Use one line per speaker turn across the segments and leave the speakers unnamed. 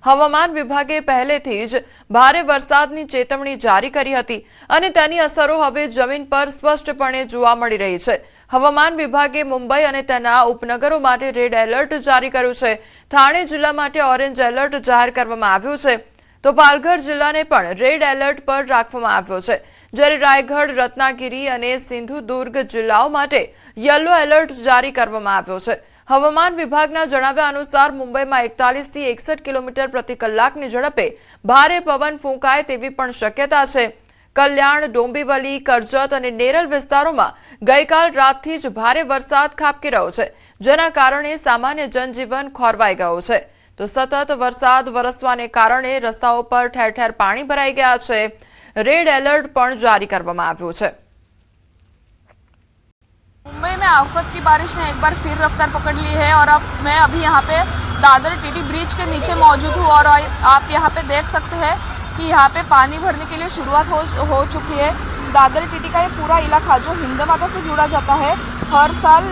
હવામાન વિભાગે પહેલેથી જ ભારે વરસાદની ચેતવણી જારી કરી હતી અને તેની અસરો હવે જમીન પર સ્પષ્ટપણે જોવા મળી રહી છે। હવામાન વિભાગે મુંબઈ અને તેના ઉપનગરો માટે રેડ એલર્ટ જારી કર્યું છે। થાણે જિલ્લા માટે ઓરેન્જ એલર્ટ જાહેર કરવામાં આવ્યું છે, તો પાલઘર જિલ્લાને પણ રેડ એલર્ટ પર રાખવામાં આવ્યો છે, જ્યારે રાયગઢ, રત્નાગીરી અને સિંધુદુર્ગ જિલ્લાઓ માટે યલો એલર્ટ જારી કરવામાં આવ્યો છે। હવામાન વિભાગના જણાવ્યા અનુસાર મુંબઈમાં 41 થી 61 કિલોમીટર પ્રતિ કલાકની ઝડપે ભારે પવન ફૂંકાય તેવી પણ શક્યતા છે। કલ્યાણ, ડોંબીવલી, કરજત અને નેરલ વિસ્તારોમાં ગઈકાલ રાતથી જ ભારે વરસાદ ખાબકી રહ્યો છે, જેના કારણે સામાન્ય જનજીવન ખોરવાઈ ગયું છે। તો સતત વરસાદ વરસવાને કારણે રસ્તાઓ પર ઠેર ઠેર પાણી ભરાઈ ગયા છે। रेड अलर्ट પણ જારી કરવામાં આવ્યું છે।
मुंबई में आफत की बारिश ने एक बार फिर रफ्तार पकड़ ली है और अब मैं अभी यहाँ पे दादर टीटी ब्रिज के नीचे मौजूद हूँ और आप यहाँ पे देख सकते हैं कि यहाँ पे पानी भरने के लिए शुरुआत हो चुकी है। दादर टीटी का ये पूरा इलाका जो हिंद माता से जुड़ा जाता है, हर साल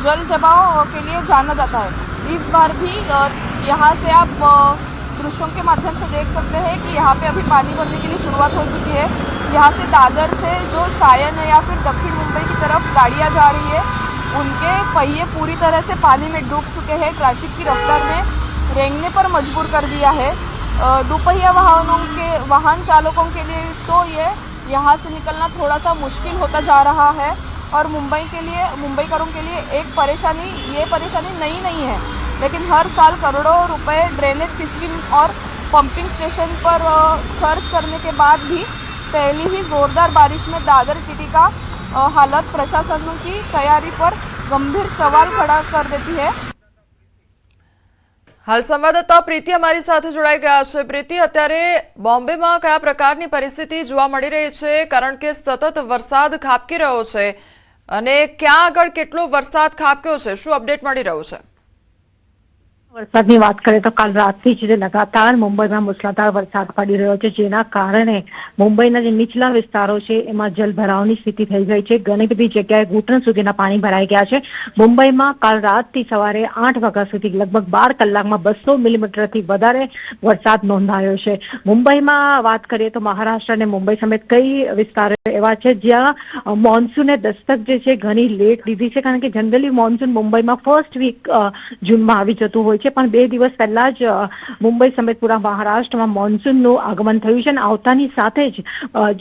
जल जमाव के लिए जाना जाता है। इस बार भी यहाँ से आप दृश्यों के माध्यम से देख सकते हैं कि यहाँ पे अभी पानी भरने के लिए शुरुआत हो चुकी है। यहाँ से दादर से जो सायन है या फिर दक्षिण मुंबई की तरफ गाड़ियाँ जा रही है, उनके पहिए पूरी तरह से पानी में डूब चुके हैं। ट्रैफिक की रफ्तार ने रेंगने पर मजबूर कर दिया है। दोपहिया वाहन चालकों के लिए तो ये यहाँ से निकलना थोड़ा सा मुश्किल होता जा रहा है और मुंबईकरों के लिए ये परेशानी नई नहीं है, लेकिन हर साल करोड़ों रुपए ड्रेनेज सिस्टम और पंपिंग स्टेशन पर खर्च करने के बाद भी पहली ही जोरदार बारिश में दादर टीटी का हालत प्रशासन की तैयारी पर गंभीर सवाल खड़ा कर देती है।
हाल संवाददाता प्रीति अमारी साथे जोड़ाई गया है। प्रीति, अत्यारे बॉम्बे में क्या प्रकारनी परिस्थिति जोवा मळी रही छे, कारण के सतत वरसाद खाबकी रह्यो छे अने क्या आगळ केटलो वरसाद खाबक्यो छे, शुं अपडेट मळी रह्युं छे?
વરસાદની વાત કરીએ તો કાલ રાતથી જ લગાતાર મુંબઈમાં મુસળધાર વરસાદ પડી રહ્યો છે, જેના કારણે મુંબઈના જે નીચલા વિસ્તારો છે એમાં જલભરાવની સ્થિતિ થઈ ગઈ છે। ઘણી બધી જગ્યાએ ઘૂંટણ સુધીના પાણી ભરાઈ ગયા છે। મુંબઈમાં કાલ રાતથી સવારે 8 વાગ્યા સુધી લગભગ 12 કલાકમાં 200 મિલીમીટરથી વધારે વરસાદ નોંધાયો છે। મુંબઈમાં વાત કરીએ તો મહારાષ્ટ્ર અને મુંબઈ સમેત કઈ વિસ્તારો એવા છે જ્યાં મોન્સૂને દસ્તક જે છે ઘણી લેટ લીધી છે, કારણ કે જનરલી મોન્સૂન મુંબઈમાં ફર્સ્ટ વીક જૂનમાં આવી જતું હોય છે, પણ 2 દિવસ પહેલા જ મુંબઈ સમેત પૂરા મહારાષ્ટ્રમાં મોન્સૂનનું આગમન થયું છે અને આવતાની સાથે જ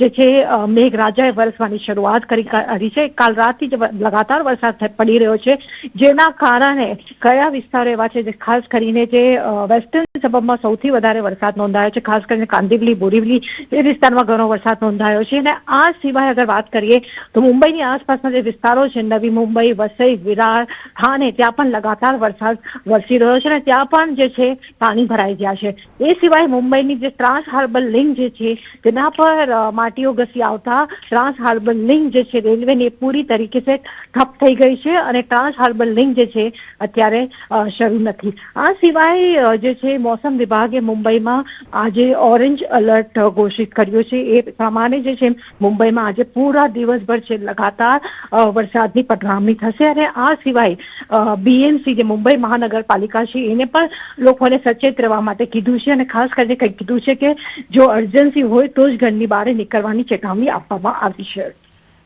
જે છે મેઘરાજાએ વરસવાની શરૂઆત કરી છે। કાલ રાતથી જ લગાતાર વરસાદ પડી રહ્યો છે, જેના કારણે કયા વિસ્તારો એવા છે જે ખાસ કરીને જે વેસ્ટર્ન સબર્બમાં સૌથી વધારે વરસાદ નોંધાયો છે, ખાસ કરીને કાંદિવલી, બોરીવલી એ વિસ્તારમાં ઘણો વરસાદ નોંધાયો છે। અને આ સિવાય અગર વાત કરીએ તો મુંબઈની આસપાસના જે વિસ્તારો છે, નવી મુંબઈ, વસઈ, વિરાર, થાણે, ત્યાં પણ લગાતાર વરસાદ વરસી રહ્યો છે અને ત્યાં પણ જે છે પાણી ભરાઈ ગયા છે। એ સિવાય મુંબઈની જે ટ્રાન્સ હાર્બર લિંક જે છે તેના પર માટીઓ ઘસી આવતા ટ્રાન્સ હાર્બર લિંક જે છે રેલવેની પૂરી તરીકે से ठप થઈ ગઈ છે અને ટ્રાન્સ હાર્બર લિંક જે છે અત્યારે શરૂ નથી। આ સિવાય જે છે મોસમ વિભાગે મુંબઈમાં આજે ઓરેન્જ એલર્ટ ઘોષિત કર્યો છે। એ પ્રમાણે જે છે મુંબઈમાં આજે પૂરા દિવસભર છે લગાતાર વરસાદની પધરામણી થશે અને આ સિવાય બીએમસી જે મુંબઈ મહાનગરપાલિકા છે એને પણ લોકોને સચેત રહેવા માટે કીધું છે અને ખાસ કરીને કંઈક કીધું છે કે જો અર્જન્સી હોય તો જ ઘરની બહાર નીકળવાની ચેતવણી આપવામાં આવી છે।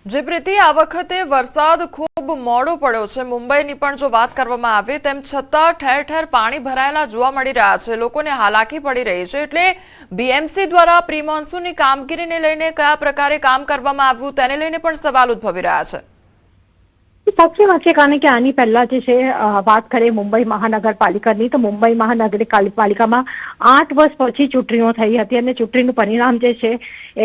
જે પ્રીતિ, આ વખતે વરસાદ ખૂબ મોડો પડ્યો છે। મુંબઈની પણ જો વાત કરવામાં આવે તેમ છતાં ઠેર ઠેર પાણી ભરાયેલા જોવા મળી રહ્યા છે, લોકોને હાલાકી પડી રહી છે, એટલે બીએમસી દ્વારા પ્રી મોન્સૂનની કામગીરીને લઈને કયા પ્રકારે કામ કરવામાં આવ્યું તેને લઈને પણ સવાલ ઉદ્ભવી રહ્યા છે।
સાચી વાત છે, કારણ કે આની પહેલા જે છે વાત કરીએ મુંબઈ મહાનગરપાલિકાની તો મુંબઈ મહાનગરપાલિકામાં 8 વર્ષ પછી ચૂંટણીઓ થઈ હતી અને ચૂંટણીનું પરિણામ જે છે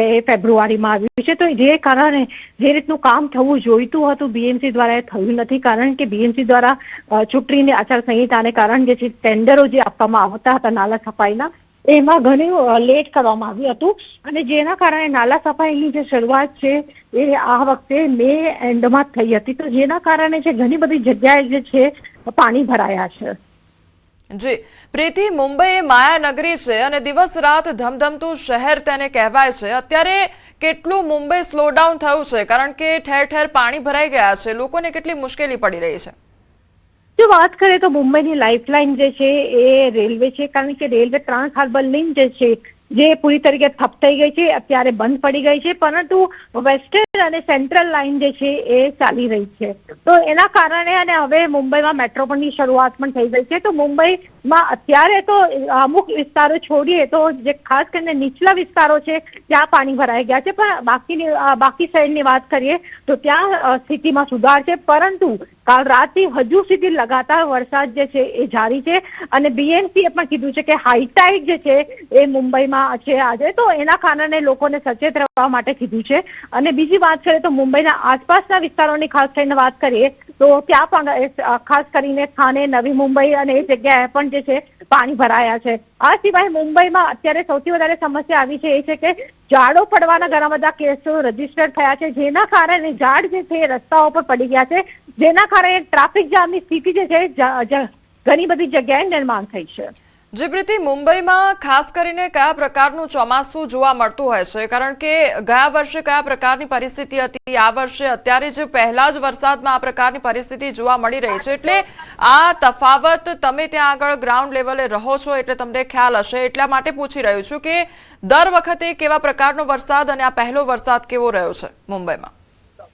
એ ફેબ્રુઆરીમાં આવ્યું છે। તો જે કારણે જે રીતનું કામ થવું જોઈતું હતું બીએમસી દ્વારા એ થયું નથી, કારણ કે બીએમસી દ્વારા ચૂંટણીની આચારસંહિતાને કારણે જે છે ટેન્ડરો જે આપવામાં આવતા હતા નાલા સફાઈના એમાં ઘણું લેટ કરવામાં આવ્યું હતું અને જેના કારણે નાલા સફાઈની જે શરૂઆત છે એ આ વખતે મે એન્ડમાં થઈ હતી, તો જેના કારણે છે ઘણી બધી જગ્યાએ જે છે પાણી ભરાયા છે।
જી પ્રીતિ, મુંબઈ એ માયાનગરી છે અને દિવસ રાત ધમધમતું શહેર તેને કહેવાય છે। અત્યારે કેટલું મુંબઈ સ્લો ડાઉન થયું છે, કારણ કે ઠેર ઠેર પાણી ભરાઈ ગયા છે, લોકોને કેટલી મુશ્કેલી પડી રહી છે?
જો વાત કરીએ તો મુંબઈની લાઇફલાઇન જે છે એ રેલવે છે, કારણ કે રેલવે ટ્રાન્સ હાર્બર લિંક જે છે જે પૂરી તરીકે ઠપ થઈ ગઈ છે, અત્યારે બંધ પડી ગઈ છે, પરંતુ વેસ્ટર્ન અને સેન્ટ્રલ લાઇન જે છે એ ચાલી રહી છે. તો એના કારણે અને હવે મુંબઈમાં મેટ્રો પણની શરૂઆત પણ થઈ ગઈ છે. તો મુંબઈમાં અત્યારે તો અમુક વિસ્તારો છોડીએ તો જે ખાસ કરીને નીચલા વિસ્તારો છે ત્યાં પાણી ભરાઈ ગયા છે, પણ બાકી શહેરની વાત કરીએ તો ત્યાં સ્થિતિમાં સુધાર છે. પરંતુ કાલ રાતથી હજુ સુધી લગાતાર વરસાદ જે છે એ જારી છે અને બીએમસીએ પણ કીધું છે કે હાઈટાઈડ જે છે એ મુંબઈમાં છે આજે, તો એના કારણે લોકોને સચેત રહેવા માટે કીધું છે. અને બીજી વાત કરીએ તો મુંબઈના આસપાસના વિસ્તારોની ખાસ કરીને વાત કરીએ તો ત્યાં પણ ખાસ કરીને થાને, નવી મુંબઈ અને એ જગ્યાએ પણ જે છે પાણી ભરાયા છે. આ સિવાય મુંબઈમાં અત્યારે સૌથી વધારે સમસ્યા આવી છે એ છે કે ઝાડો પડવાના ઘણા બધા કેસો રજીસ્ટર થયા છે, જેના કારણે ઝાડ જે છે રસ્તાઓ પર પડી ગયા છે, જેના કારણે ટ્રાફિક જામની સ્થિતિ જે છે ઘણી બધી જગ્યાએ નિર્માણ થઈ છે.
જી પ્રીતિ, મુંબઈમાં ખાસ કરીને કયા પ્રકારનું ચોમાસું જોવા મળતું હોય છે? કારણ કે ગયા વર્ષે કયા પ્રકારની પરિસ્થિતિ હતી, આ વર્ષે અત્યારે જ પહેલા જ વરસાદમાં આ પ્રકારની પરિસ્થિતિ જોવા મળી રહી છે, એટલે આ તફાવત તમે ત્યાં આગળ ગ્રાઉન્ડ લેવલે રહો છો એટલે તમને ખ્યાલ હશે, એટલા માટે પૂછી રહ્યું છું કે દર વખતે કેવા પ્રકારનો વરસાદ અને આ પહેલો વરસાદ કેવો રહ્યો છે મુંબઈમાં?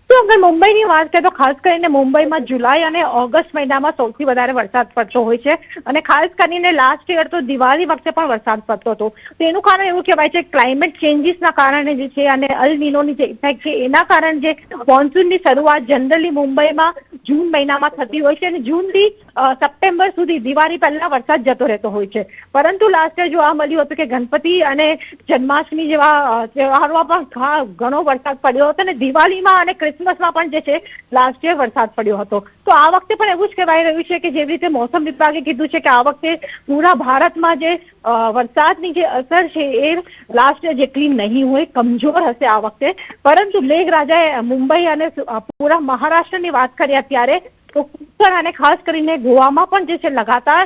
તો અગર મુંબઈની વાત કરીએ તો ખાસ કરીને મુંબઈમાં જુલાઈ અને ઓગસ્ટ મહિનામાં સૌથી વધારે વરસાદ પડતો હોય છે અને ખાસ કરીને લાસ્ટ યર તો દિવાળી વખતે પણ વરસાદ પડતો હતો. તો એનું કારણ એવું કહેવાય છે ક્લાઇમેટ ચેન્જીસના કારણે જે છે અને અલ નીનોની જે ઇફેક્ટ છે એના કારણે જે મોન્સૂનની શરૂઆત જનરલી મુંબઈમાં જૂન મહિનામાં થતી હોય છે અને જૂનથી સપ્ટેમ્બર સુધી દિવાળી પહેલા વરસાદ જતો રહેતો હોય છે. પરંતુ લાસ્ટ યર જોવા મળ્યું હતું કે ગણપતિ અને જન્માષ્ટમી જેવા તહેવારોમાં પણ ઘણો વરસાદ પડ્યો હતો અને દિવાળીમાં અને ક્રિસમસમાં પણ જે છે લાસ્ટ યર વરસાદ પડ્યો હતો. તો આ વખતે પણ એવું જ કહેવાય રહ્યું છે કે જેવી રીતે મોસમ વિભાગે કીધું છે કે આ વખતે પૂરા ભારતમાં જે વરસાદની જે અસર છે એ લાસ્ટ યર જેટલી નહીં હોય, કમજોર હશે આ વખતે. પરંતુ મેઘરાજાએ મુંબઈ અને પૂરા મહારાષ્ટ્રની વાત કરીએ અત્યારે તો ઉત્તર અને ખાસ કરીને ગોવામાં પણ જે છે લગાતાર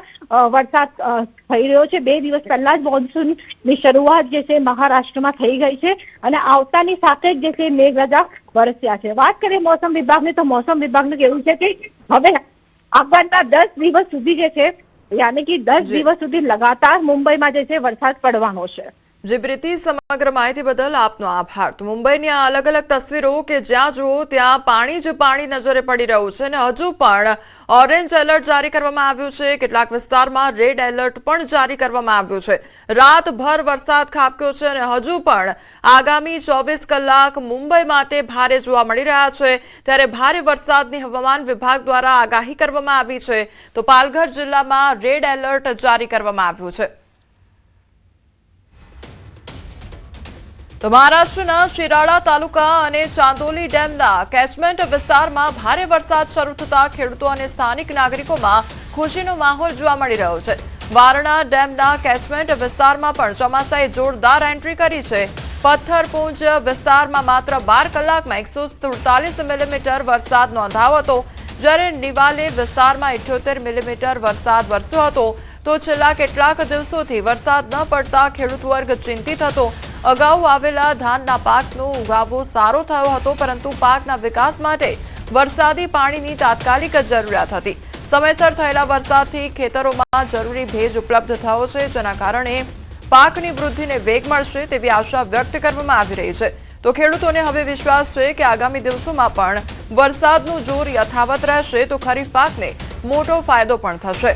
વરસાદ થઈ રહ્યો છે. 2 દિવસ પહેલા જ મોન્સૂનની શરૂઆત જે છે મહારાષ્ટ્રમાં થઈ ગઈ છે અને આવતાની સાથે જ જે છે મેઘરાજા વરસ્યા છે. વાત કરીએ મોસમ વિભાગની તો મોસમ વિભાગનું કહેવું છે કે હવે આગળના 10 દિવસ સુધી જે છે યાની કે 10 દિવસ સુધી લગાતાર મુંબઈમાં જે છે વરસાદ પડવાનો છે.
જી પ્રીતિ, સમગ્ર માહિતી બદલ આપનો આભાર. તો મુંબઈની આ અલગ અલગ તસવીરો કે જ્યાં જુઓ ત્યાં પાણી જ પાણી નજરે પડી રહ્યું છે અને હજુ પણ ઓરેન્જ એલર્ટ જારી કરવામાં આવ્યું છે. કેટલાક વિસ્તારમાં રેડ એલર્ટ પણ જારી કરવામાં આવ્યું છે. રાતભર વરસાદ ખાબક્યો છે અને હજુ પણ આગામી 24 કલાક મુંબઈ માટે ભારે જોવા મળી રહ્યા છે. ત્યારે ભારે વરસાદની હવામાન વિભાગ દ્વારા આગાહી કરવામાં આવી છે. તો પાલઘર જિલ્લામાં રેડ એલર્ટ જારી કરવામાં આવ્યું છે. તો મહારાષ્ટ્રના શિરાળા તાલુકા અને ચાંદોલી ડેમના કેચમેન્ટ વિસ્તારમાં ભારે વરસાદ શરૂ થતા ખેડૂતો અને સ્થાનિક નાગરિકોમાં ખુશીનો માહોલ જોવા મળી રહ્યો છે. વારણા ડેમના કેચમેન્ટ વિસ્તારમાં પણ ચોમાસાએ જોરદાર એન્ટ્રી કરી છે. પથ્થરપુંજ વિસ્તારમાં માત્ર 12 કલાકમાં 147 મિલીમીટર વરસાદ નોંધાયો હતો, જ્યારે નિવાલે વિસ્તારમાં 78 મિલીમીટર વરસાદ વરસ્યો હતો. તો છેલ્લા કેટલાક દિવસોથી વરસાદ ન પડતા ખેડૂત વર્ગ ચિંતિત હતો. અગાઉ આવેલા ધાનના પાકનો ઉગાવો સારો થયો હતો, પરંતુ પાકના વિકાસ માટે વરસાદી પાણીની તાત્કાલિક જરૂરિયાત હતી. સમયસર થયેલા વરસાદથી ખેતરોમાં જરૂરી ભેજ ઉપલબ્ધ થયો છે, જેના કારણે પાકની વૃદ્ધિને વેગ મળશે તેવી આશા વ્યક્ત કરવામાં આવી રહી છે. તો ખેડૂતોને હવે વિશ્વાસ છે કે આગામી દિવસોમાં પણ વરસાદનું જોર યથાવત રહેશે તો ખરીફ પાકને મોટો ફાયદો પણ થશે.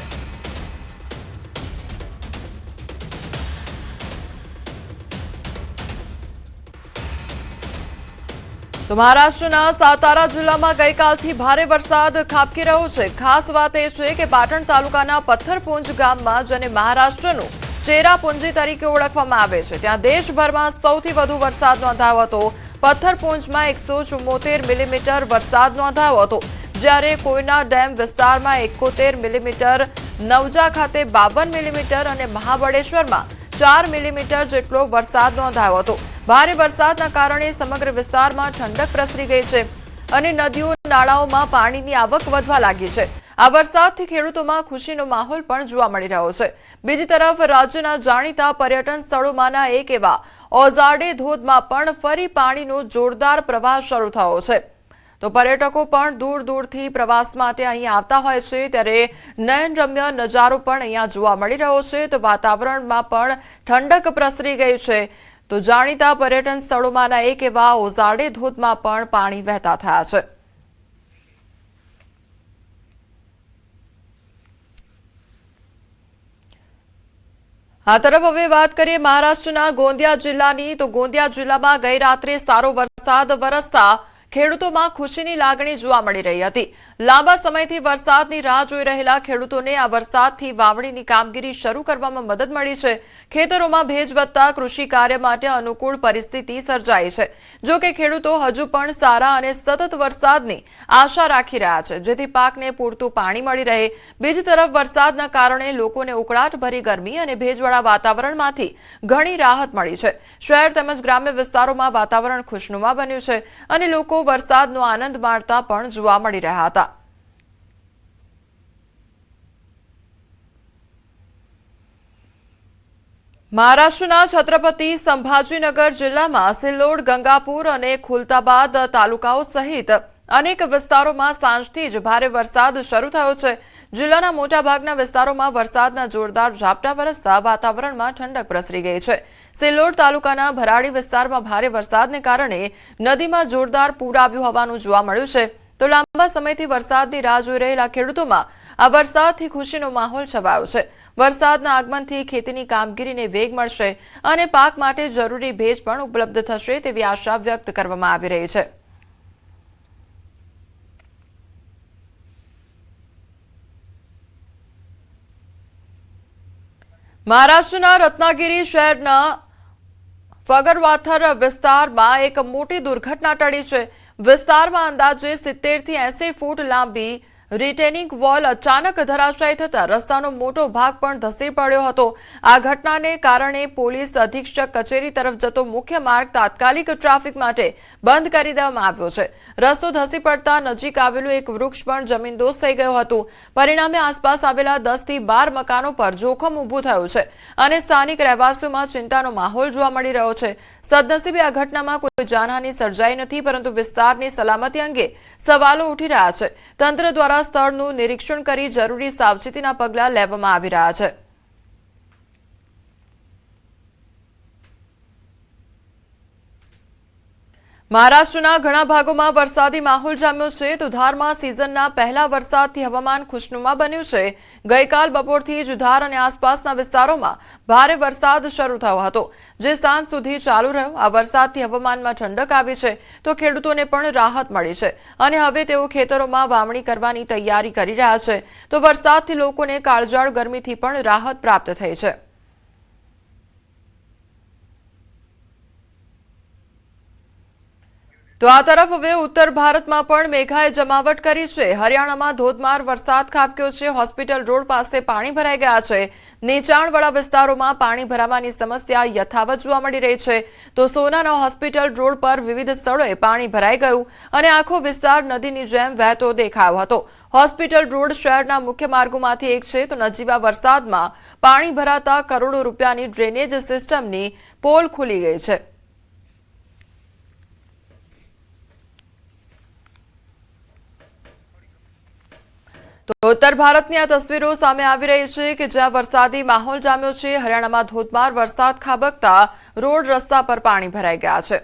તો મહારાષ્ટ્રના સાતારા જિલ્લામાં ગઈકાલથી ભારે વરસાદ ખાબકી રહ્યો છે. ખાસ વાત એ છે કે પાટણ તાલુકાના પથ્થરપુંજ ગામમાં, જેને મહારાષ્ટ્રનું ચેરાપુંજી તરીકે ઓળખવામાં આવે છે, ત્યાં દેશભરમાં સૌથી વધુ વરસાદ નોંધાયો હતો. પથ્થરપુંજમાં 174 મિલીમીટર વરસાદ નોંધાયો હતો, જ્યારે કોયના ડેમ વિસ્તારમાં 71 મિલીમીટર, નવજા ખાતે 52 મિલીમીટર અને મહાબળેશ્વરમાં 4 મિલીમીટર જેટલો વરસાદ નોંધાયો હતો. ભારે વરસાદના કારણે સમગ્ર વિસ્તારમાં ઠંડક પ્રસરી ગઈ છે અને નદીઓ નાળાઓમાં પાણીની આવક વધવા લાગી છે. આ વરસાદથી ખેડૂતોમાં ખુશીનો માહોલ પણ જોવા મળી રહ્યો છે. બીજી તરફ રાજ્યના જાણીતા પર્યટન સ્થળોમાંના એક એવા ઓઝારડે ધોધમાં પણ ફરી પાણીનો જોરદાર પ્રવાહ શરૂ થયો છે. તો પર્યટકો પણ દૂર દૂરથી પ્રવાસ માટે અહીં આવતા હોય છે, ત્યારે નયનરમ્ય નજારો પણ અહીંયા જોવા મળી રહ્યો છે. તો વાતાવરણમાં પણ ઠંડક પ્રસરી ગઈ છે. તો જાણીતા પર્યટન સ્થળોમાંના એક એવા ઓઝારડે ધોધમાં પણ પાણી વહેતા થયા છે. આ તરફ હવે વાત કરીએ મહારાષ્ટ્રના ગોંદિયા જિલ્લાની. તો ગોંદિયા જિલ્લામાં ગઈ રાત્રે સારો વરસાદ વરસતા ખેડૂતોમાં ખુશીની લાગણી જોવા મળી રહી હતી. લાંબા સમયથી વરસાદની રાહ જોઈ રહેલા ખેડૂતોને આ વરસાદથી વાવણીની કામગીરી શરૂ કરવામાં મદદ મળી છે. ખેતરોમાં ભેજ વધતા કૃષિ કાર્ય માટે અનુકૂળ પરિસ્થિતિ સર્જાઈ છે. જો કે ખેડૂતો હજુ પણ સારા અને સતત વરસાદની આશા રાખી રહ્યા છે, જેથી પાકને પૂરતું પાણી મળી રહે. બીજી તરફ વરસાદના કારણે લોકોને ઉકળાટભરી ગરમી અને ભેજવાળા વાતાવરણમાંથી ઘણી રાહત મળી છે. શહેર તેમજ ગ્રામ્ય વિસ્તારોમાં વાતાવરણ ખુશનુમા બન્યું છે અને લોકો વરસાદનો આનંદ માણતા પણ જોવા મળી રહ્યા હતા. મહારાષ્ટ્રના છત્રપતિ સંભાજીનગર જિલ્લામાં સિલ્લોડ, ગંગાપુર અને ખુલતાબાદ તાલુકાઓ સહિત અનેક વિસ્તારોમાં સાંજથી જ ભારે વરસાદ શરૂ થયો છે. જિલ્લાના મોટાભાગના વિસ્તારોમાં વરસાદના જોરદાર ઝાપટા વરસતા વાતાવરણમાં ઠંડક પ્રસરી ગઈ છે. સિલ્લોડ તાલુકાના ભરાડી વિસ્તારમાં ભારે વરસાદને કારણે નદીમાં જોરદાર પૂર આવ્યું હોવાનું જોવા મળ્યું છે. તો લાંબા સમયથી વરસાદની રાહ જોઈ રહેલા ખેડૂતોમાં આ વરસાદથી ખુશીનો માહોલ છવાયો છે. વરસાદના આગમનથી ખેતીની કામગીરીને વેગ મળશે અને પાક માટે જરૂરી ભેજ પણ ઉપલબ્ધ થશે તેવી આશા વ્યક્ત કરવામાં આવી રહી છે. મહારાષ્ટ્રના રત્નાગિરી શહેરના ફગરવાથર વિસ્તારમાં એક મોટી દુર્ઘટના ટળી છે. વિસ્તારમાં અંદાજે 70 થી 80 ફૂટ લાંબી રિટેનિંગ વોલ અચાનક ધરાશાયી થતા રસ્તાનો મોટો ભાગ પણ ધસી પડ્યો હતો. આ ઘટનાને કારણે પોલીસ અધિક્ષક કચેરી તરફ જતો મુખ્ય માર્ગ તાત્કાલિક ટ્રાફિક માટે બંધ કરી દેવામાં આવ્યો છે. રસ્તો ધસી પડતા નજીક આવેલું એક વૃક્ષ પણ જમીનદોસ્ત થઈ ગયું હતું. પરિણામે આસપાસ આવેલા 10 થી 12 મકાનો પર જોખમ ઊભું થયું છે અને સ્થાનિક રહેવાસીઓમાં ચિંતાનો માહોલ જોવા મળી રહ્યો છે. સદનસીબે આ ઘટનામાં કોઈ જાનહાની સર્જાઈ નથી, પરંતુ વિસ્તારની સલામતી અંગે સવાલો ઉઠી રહ્યા છે. તંત્ર દ્વારા સ્થળનું નિરીક્ષણ કરી જરૂરી સાવચેતીના પગલાં લેવામાં આવી રહ્યા છે. મહારાષ્ટ્રના ઘણા ભાગોમાં વરસાદી માહોલ જામ્યો છે. તો ધારમાં સિઝનના પહેલા વરસાદથી હવામાન ખુશનુમા બન્યું છે. ગઈકાલ બપોરથી જ ધાર અને આસપાસના વિસ્તારોમાં ભારે વરસાદ શરૂ થયો હતો, જે સાંજ સુધી ચાલુ રહ્યો. આ વરસાદથી હવામાનમાં ઠંડક આવી છે, તો ખેડૂતોને પણ રાહત મળી છે અને હવે તેઓ ખેતરોમાં વાવણી કરવાની તૈયારી કરી રહ્યા છે. તો વરસાદથી લોકોને કાળઝાળ ગરમીથી પણ રાહત પ્રાપ્ત થઈ છે. તો આ તરફ હવે ઉત્તર ભારતમાં પણ મેઘાએ જમાવટ કરી છે. હરિયાણામાં ધોધમાર વરસાદ ખાબક્યો છે. હોસ્પિટલ રોડ પાસે પાણી ભરાઈ ગયા છે. નીચાણવાળા વિસ્તારોમાં પાણી ભરાવાની સમસ્યા યથાવત જોવા મળી રહી છે. તો સોનાના હોસ્પિટલ રોડ પર વિવિધ સ્થળોએ પાણી ભરાઈ ગયું અને આખો વિસ્તાર નદીની જેમ વહેતો દેખાયો હતો. હોસ્પિટલ રોડ શહેરના મુખ્ય માર્ગોમાંથી એક છે. તો નજીવા વરસાદમાં પાણી ભરાતા કરોડો રૂપિયાની ડ્રેનેજ સિસ્ટમની પોલ ખુલી ગઈ છે. તો ઉત્તર ભારતની આ તસવીરો સામે આવી રહી છે કે જ્યાં વરસાદી માહોલ જામ્યો છે. હરિયાણામાં ધોધમાર વરસાદ ખાબકતા રોડ રસ્તા પર પાણી ભરાઈ ગયા છે.